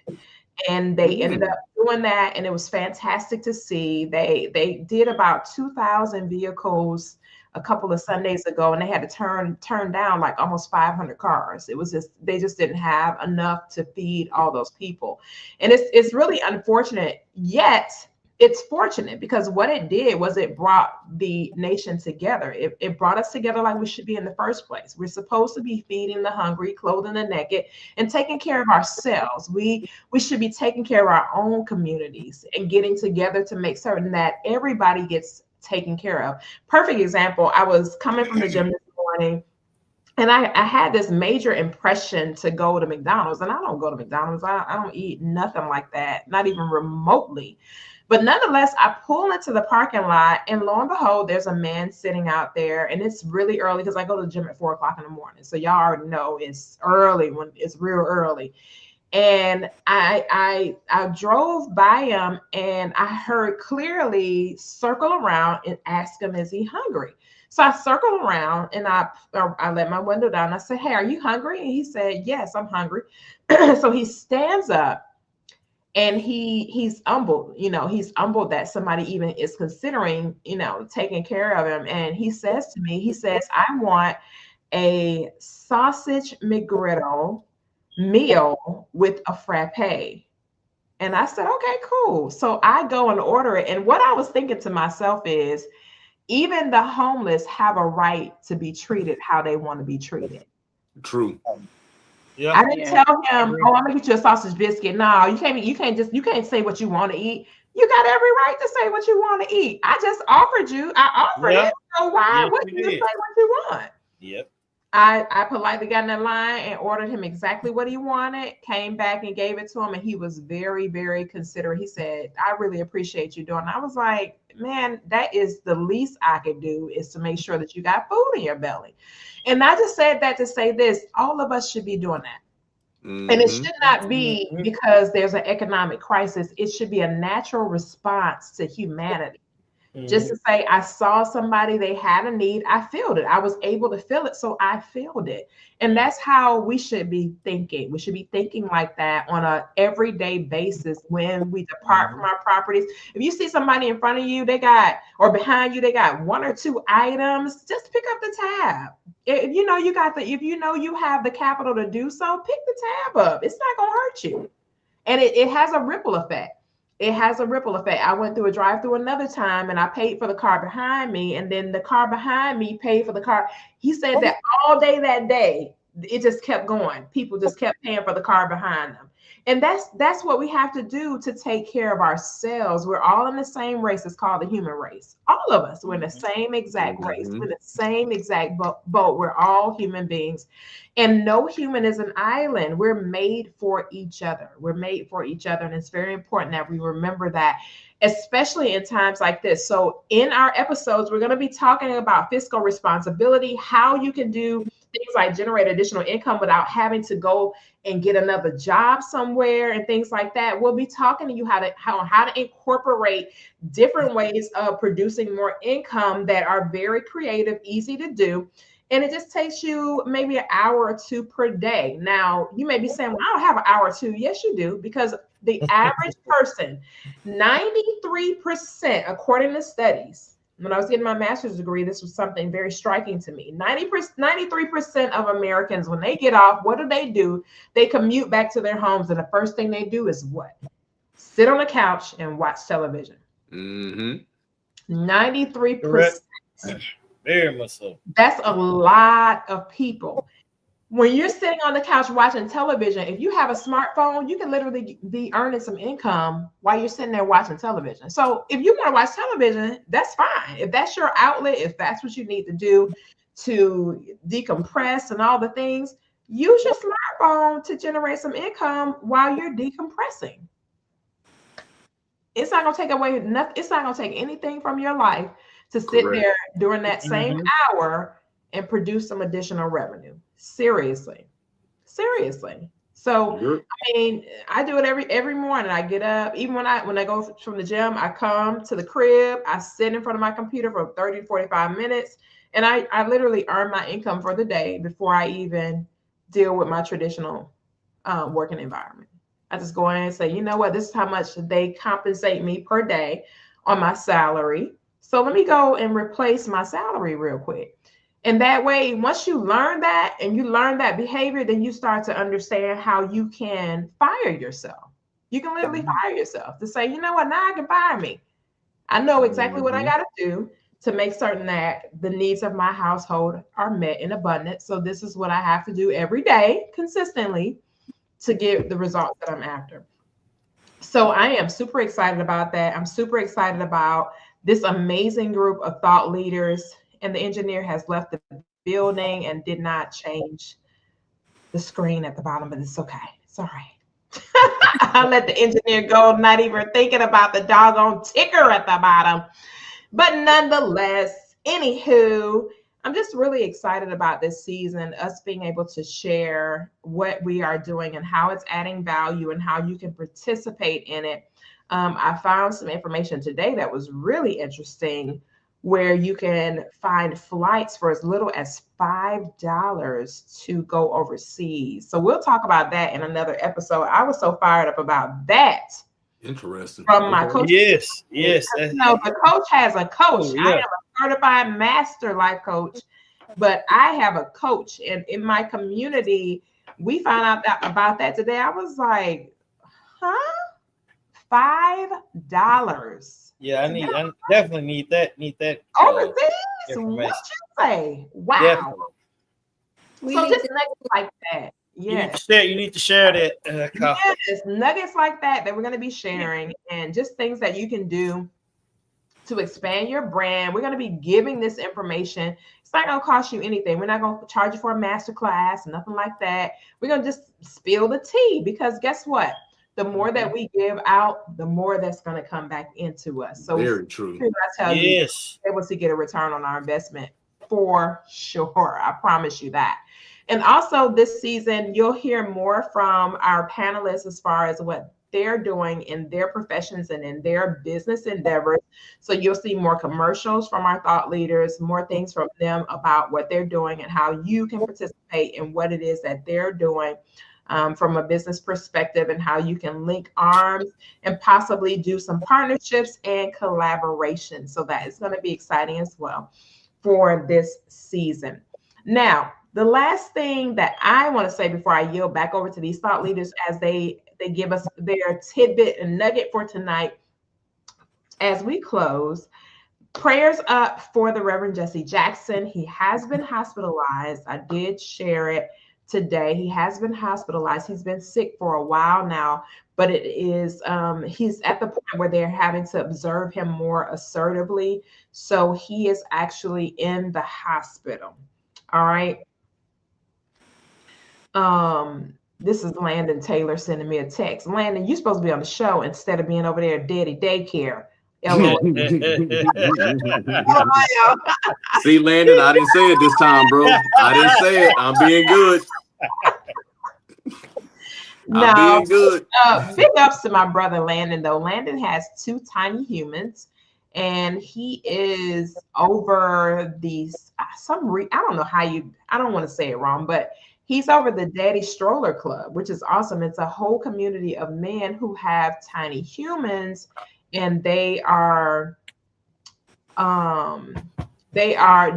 And they ended up doing that, and it was fantastic to see. They did about 2,000 vehicles a couple of Sundays ago, and they had to turn down like almost 500 cars. It was just, they just didn't have enough to feed all those people. And it's really unfortunate, yet it's fortunate, because what it did was it brought the nation together. It brought us together like we should be in the first place. We're supposed to be feeding the hungry, clothing the naked, and taking care of ourselves. We should be taking care of our own communities and getting together to make certain that everybody gets taken care of. Perfect example. I was coming from the gym this morning, and I had this major impression to go to McDonald's, and I don't go to McDonald's. I don't eat nothing like that, not even remotely. But nonetheless, I pull into the parking lot, and lo and behold, there's a man sitting out there, and it's really early because I go to the gym at 4 o'clock in the morning. So y'all already know it's early, when it's real early. And I drove by him, and I heard clearly circle around and ask him, is he hungry? So I circled around, and I let my window down. I said, hey, are you hungry? And he said, yes, I'm hungry. So he stands up, and he's humbled. He's humbled that somebody even is considering, taking care of him. And he says to me, I want a sausage McGriddle meal with a frappe. And I said, okay, cool. So I go and order it. And what I was thinking to myself is, even the homeless have a right to be treated how they want to be treated. True. Yeah. I didn't tell him, oh, I'm gonna get you a sausage biscuit. No, you can't say what you want to eat. You got every right to say what you want to eat. I just offered you. I offered it. So why wouldn't you say what you want? Yep. I politely got in that line and ordered him exactly what he wanted, came back and gave it to him. And he was very, very considerate. He said, I really appreciate you doing it. I was like, man, that is the least I could do, is to make sure that you got food in your belly. And I just said that to say this, all of us should be doing that. Mm-hmm. And it should not be because there's an economic crisis. It should be a natural response to humanity. Mm-hmm. Just to say, I saw somebody, they had a need, I filled it. I was able to fill it, so I filled it. And that's how we should be thinking. We should be thinking like that on an everyday basis when we depart from our properties. If you see somebody in front of you, or behind you, they got 1 or 2 items, just pick up the tab. If you know you have the capital to do so, pick the tab up. It's not gonna hurt you. And it has a ripple effect. It has a ripple effect. I went through a drive-through another time, and I paid for the car behind me, and then the car behind me paid for the car. He said that all day that day, it just kept going. People just kept paying for the car behind them. And that's what we have to do to take care of ourselves. We're all in the same race. It's called the human race. All of us, we're in the same exact race. We're in the same exact boat. We're all human beings. And no human is an island. We're made for each other. We're made for each other. And it's very important that we remember that, especially in times like this. So in our episodes, we're going to be talking about fiscal responsibility, how you can do things like generate additional income without having to go and get another job somewhere and things like that. We'll be talking to you how to incorporate different ways of producing more income that are very creative, easy to do. And it just takes you maybe an hour or two per day. Now, you may be saying, well, I don't have an hour or two. Yes, you do, because the average person, 93%, according to studies, when I was getting my master's degree, this was something very striking to me. 93% of Americans, when they get off, what do? They commute back to their homes, and the first thing they do is what? Sit on the couch and watch television. 93%. Correct. Very much so. That's a lot of people. When you're sitting on the couch watching television, if you have a smartphone, you can literally be earning some income while you're sitting there watching television. So if you want to watch television, that's fine. If that's your outlet, if that's what you need to do to decompress and all the things, use your smartphone to generate some income while you're decompressing. It's not going to take away nothing. It's not going to take anything from your life to sit there during that same hour and produce some additional revenue. Seriously. So I mean, I do it every morning. I get up, even when I go from the gym, I come to the crib, I sit in front of my computer for 30 to 45 minutes, and I literally earn my income for the day before I even deal with my traditional working environment. I just go in and say, you know what, this is how much they compensate me per day on my salary. So let me go and replace my salary real quick. And that way, once you learn that and you learn that behavior, then you start to understand how you can fire yourself. You can literally fire yourself to say, you know what, now I can fire me. I know exactly what I got to do to make certain that the needs of my household are met in abundance. So this is what I have to do every day consistently to get the results that I'm after. So I am super excited about that. I'm super excited about this amazing group of thought leaders, and the engineer has left the building and did not change the screen at the bottom, but it's okay. It's all right. I'll let the engineer go, not even thinking about the doggone ticker at the bottom. But nonetheless, anywho, I'm just really excited about this season, us being able to share what we are doing and how it's adding value and how you can participate in it. I found some information today that was really interesting, where you can find flights for as little as $5 to go overseas. So we'll talk about that in another episode. I was so fired up about that. Interesting. From my coach. Yes. No, the coach has a coach. Oh, yeah. I am a certified master life coach, but I have a coach. And in my community, we found out about that today. I was like, huh? $5. Yeah, I definitely need that. Overseas? What you say? Wow. Definitely. So just nuggets like that. Yeah. You need to share that. Yes, nuggets like that we're going to be sharing, and just things that you can do to expand your brand. We're going to be giving this information. It's not going to cost you anything. We're not going to charge you for a master class, nothing like that. We're going to just spill the tea, because guess what? The more that we give out, the more that's going to come back into us. So very true. I tell you, able to get a return on our investment for sure. I promise you that. And also this season, you'll hear more from our panelists as far as what they're doing in their professions and in their business endeavors. So you'll see more commercials from our thought leaders, more things from them about what they're doing and how you can participate in what it is that they're doing. From a business perspective, and how you can link arms and possibly do some partnerships and collaboration. So that is going to be exciting as well for this season. Now, the last thing that I want to say before I yield back over to these thought leaders as they give us their tidbit and nugget for tonight, as we close, prayers up for the Reverend Jesse Jackson. He has been hospitalized. I did share it today. He has been hospitalized. He's been sick for a while now, but it is he's at the point where they're having to observe him more assertively. So he is actually in the hospital. All right. This is Landon Taylor sending me a text. Landon, you're supposed to be on the show instead of being over there at daddy daycare. LOL. See, Landon, I didn't say it this time, bro. I didn't say it. I'm being good. I'm being good. Big ups to my brother Landon, though. Landon has 2 tiny humans, and he is over these I don't know how I don't want to say it wrong, but he's over the Daddy Stroller Club, which is awesome. It's a whole community of men who have tiny humans, and they are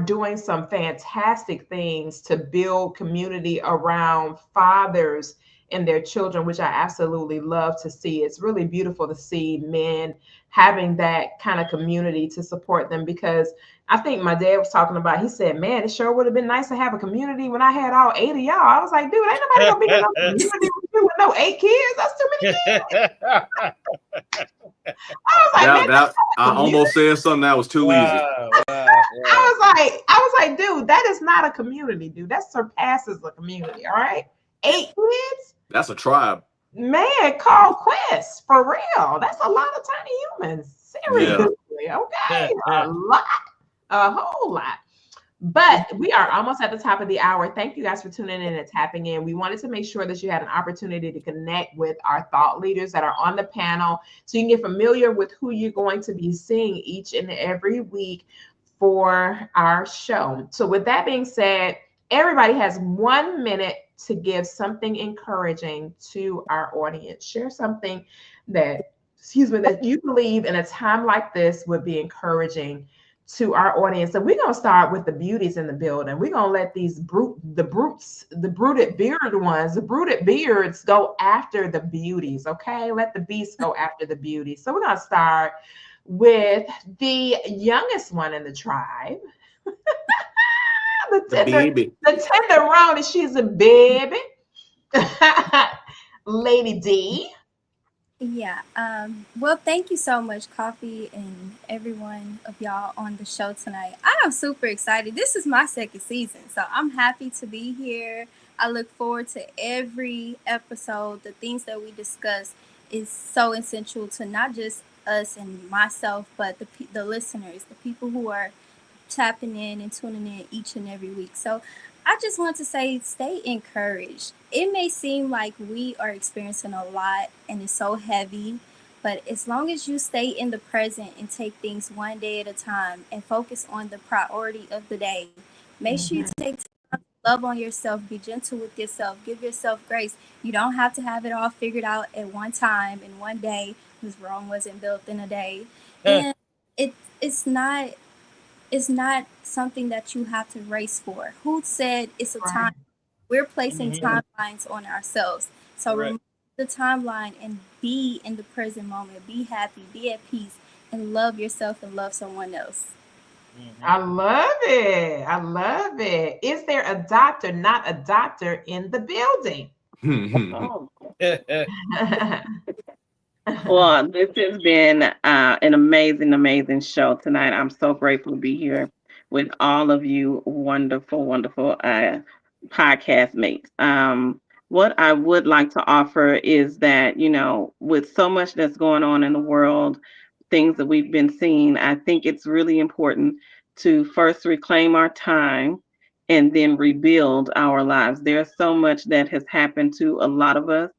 doing some fantastic things to build community around fathers and their children, which I absolutely love to see. It's really beautiful to see men having that kind of community to support them, because I think my dad was talking about, he said, man, it sure would have been nice to have a community when I had all 8 of y'all. I was like, dude, ain't nobody gonna be in no community with no 8 kids. That's too many kids. I was like, I almost said something that was too easy. I was like, dude, that is not a community, dude. That surpasses a community. All right, 8 kids. That's a tribe. Man, call Quest for real. That's a lot of tiny humans. Seriously, okay, a whole lot. But we are almost at the top of the hour. Thank you guys for tuning in and tapping in. We wanted to make sure that you had an opportunity to connect with our thought leaders that are on the panel, so you can get familiar with who you're going to be seeing each and every week for our show. So with that being said, everybody has 1 minute to give something encouraging to our audience. Share something that you believe in a time like this would be encouraging to our audience. And we're going to start with the beauties in the building. We're going to let these the brooded beards go after the beauties. Okay. Let the beasts go after the beauties. So we're going to start with the youngest one in the tribe. the tenderoni, she's a baby. Lady D. Yeah. Well, thank you so much, Koffe, and everyone of y'all on the show tonight. I am super excited. This is my 2nd season, so I'm happy to be here. I look forward to every episode. The things that we discuss is so essential to not just us and myself, but the listeners, the people who are tapping in and tuning in each and every week. So I just want to say, stay encouraged. It may seem like we are experiencing a lot and it's so heavy, but as long as you stay in the present and take things one day at a time and focus on the priority of the day, make sure you take time to love on yourself, be gentle with yourself, give yourself grace. You don't have to have it all figured out at one time in one day, because Rome wasn't built in a day. And it's not something that you have to race for. Who said it's a time? We're placing timelines on ourselves. So remove the timeline and be in the present moment. Be happy, be at peace, and love yourself and love someone else. I love it. I love it. Is there a doctor, not a doctor, in the building? Well, this has been an amazing show tonight. I'm so grateful to be here with all of you wonderful podcast mates. What I would like to offer is that, with so much that's going on in the world, things that we've been seeing, I think it's really important to first reclaim our time and then rebuild our lives. There's so much that has happened to a lot of us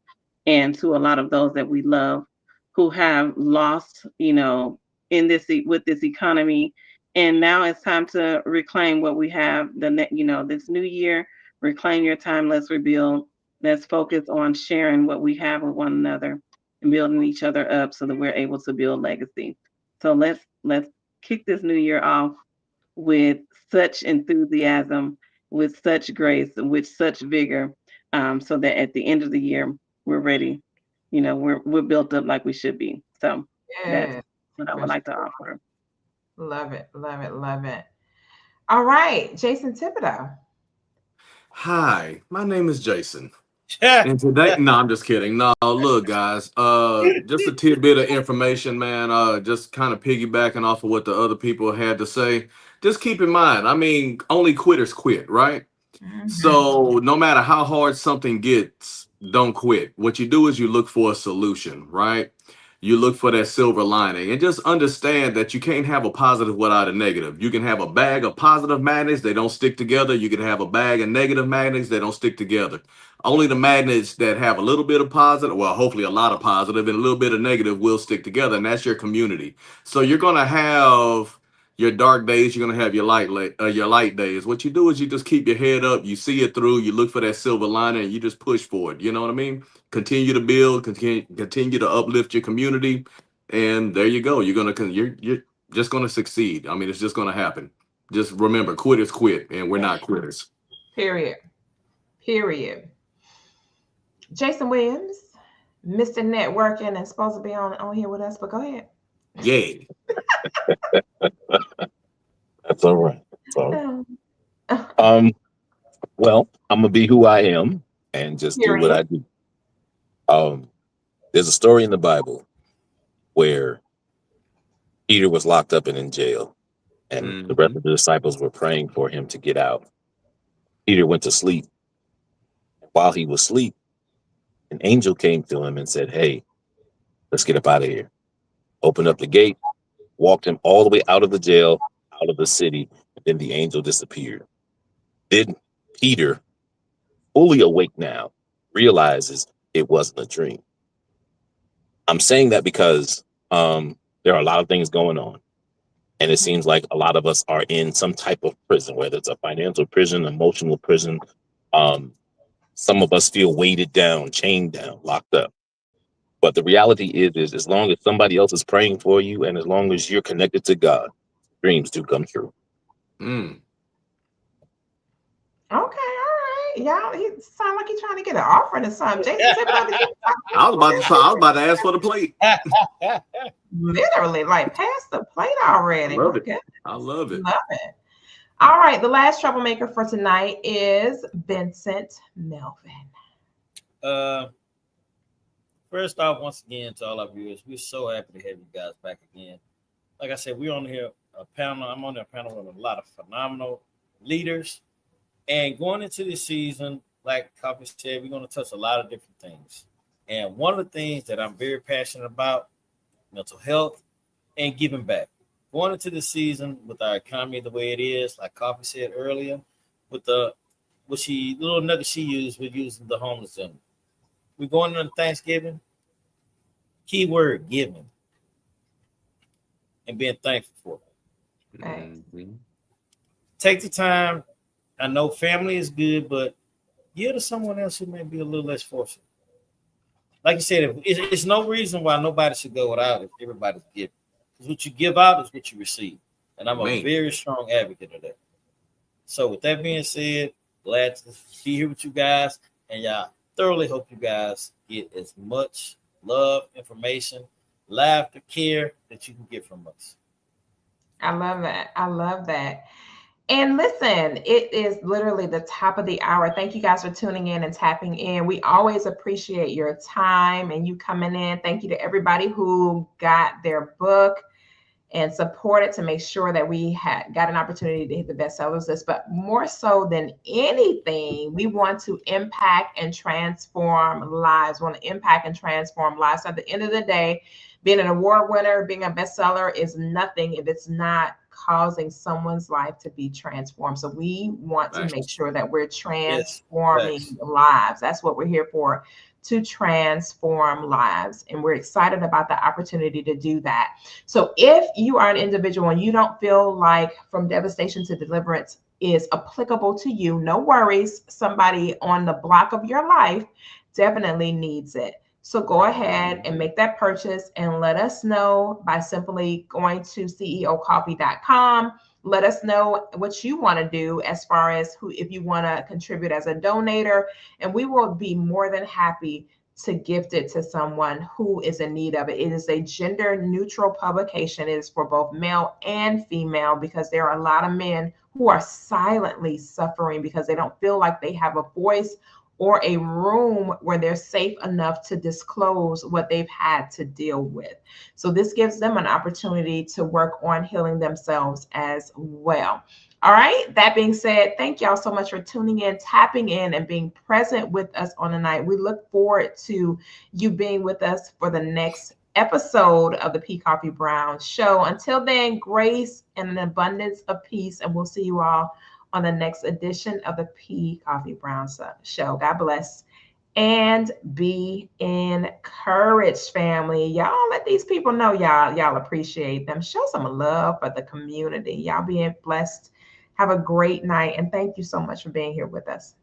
and to a lot of those that we love, who have lost, with this economy. And now it's time to reclaim what we have. This new year, reclaim your time. Let's rebuild. Let's focus on sharing what we have with one another and building each other up so that we're able to build legacy. So let's kick this new year off with such enthusiasm, with such grace, with such vigor, so that at the end of the year, we're ready. We're built up like we should be. So that's what I would like to offer. Love it, love it, love it. All right, Jason Thibodeau. Hi, my name is Jason. And today, no, I'm just kidding. No, look, guys, just a tidbit of information, man. Just kind of piggybacking off of what the other people had to say. Just keep in mind, only quitters quit, right? So no matter how hard something gets, don't quit. What you do is you look for a solution, right? you look for that silver lining, and just understand that you can't have a positive without a negative. You can have a bag of positive magnets, they don't stick together. You can have a bag of negative magnets, they don't stick together. Only the magnets that have a little bit of positive, well, hopefully a lot of positive and a little bit of negative, will stick together, and that's your community. So you're going to have your dark days, you're going to have your light days. What you do is you just keep your head up, you see it through, you look for that silver lining, and you just push for it. You know what I mean? Continue to build, continue to uplift your community, and there you go. You're just going to succeed. I mean, it's just going to happen. Just remember, quit is quit, and we're not quitters. Period. Jason Williams, Mr. Networking, and supposed to be on here with us, but go ahead. Yay. That's all right. Well, I'm gonna be who I am and just do what I do. There's a story in the Bible where Peter was locked up and in jail, and the rest of the disciples were praying for him to get out. Peter went to sleep. While he was asleep, an angel came to him and said, "Hey, let's get up out of here." Opened up the gate, walked him all the way out of the jail, out of the city, and then the angel disappeared. Then Peter, fully awake now, realizes it wasn't a dream. I'm saying that because there are a lot of things going on. And it seems like a lot of us are in some type of prison, whether it's a financial prison, emotional prison. Some of us feel weighted down, chained down, locked up. But the reality is as long as somebody else is praying for you and as long as you're connected to God, dreams do come true. Okay, all right. Y'all, he sound like he's trying to get an offering or something. Jason, I was about to ask for the plate. Literally, like, pass the plate already. I love it. I love it. Love it. All right, the last troublemaker for tonight is Vincent Melvin. First off, once again, to all our viewers, we're so happy to have you guys back again. Like I said, we're on here a panel. I'm on a panel with a lot of phenomenal leaders. And going into this season, like Koffe said, we're going to touch a lot of different things. And one of the things that I'm very passionate about, mental health and giving back. Going into the season with our economy the way it is, like Koffe said earlier, with the little nugget she used with using the homeless gentleman. We're going into Thanksgiving. Keyword giving and being thankful for it. Mm-hmm. Take the time. I know family is good, but give to someone else who may be a little less fortunate. Like you said, it's no reason why nobody should go without if everybody's giving. Because what you give out is what you receive. And I'm a very strong advocate of that. So with that being said, glad to be here with you guys. And y'all thoroughly hope you guys get as much love, information, laughter, care that you can get from us. I love that. I love that. And listen, it is literally the top of the hour. Thank you guys for tuning in and tapping in. We always appreciate your time and you coming in. Thank you to everybody who got their book and supported to make sure that we had got an opportunity to hit the bestsellers list. But more so than anything, we want to impact and transform lives. We want to impact and transform lives. So at the end of the day, being an award winner, being a bestseller is nothing if it's not causing someone's life to be transformed. So we want to make sure that we're transforming lives. That's what we're here for, to transform lives. And we're excited about the opportunity to do that. So if you are an individual and you don't feel like From Devastation to Deliverance is applicable to you, no worries. Somebody on the block of your life definitely needs it. So go ahead and make that purchase and let us know by simply going to ceokoffe.com. Let us know what you want to do as far as if you want to contribute as a donator, and we will be more than happy to gift it to someone who is in need of it. It is a gender neutral publication. It is for both male and female because there are a lot of men who are silently suffering because they don't feel like they have a voice or a room where they're safe enough to disclose what they've had to deal with. So this gives them an opportunity to work on healing themselves as well. All right, that being said, thank y'all so much for tuning in, tapping in, and being present with us on the night. We look forward to you being with us for the next episode of the P. Koffe Brown Show. Until then, grace and an abundance of peace, and we'll see you all on the next edition of the P. Koffe Brown Show. God bless and be encouraged, family. Y'all let these people know y'all appreciate them. Show some love for the community. Y'all being blessed. Have a great night, and thank you so much for being here with us.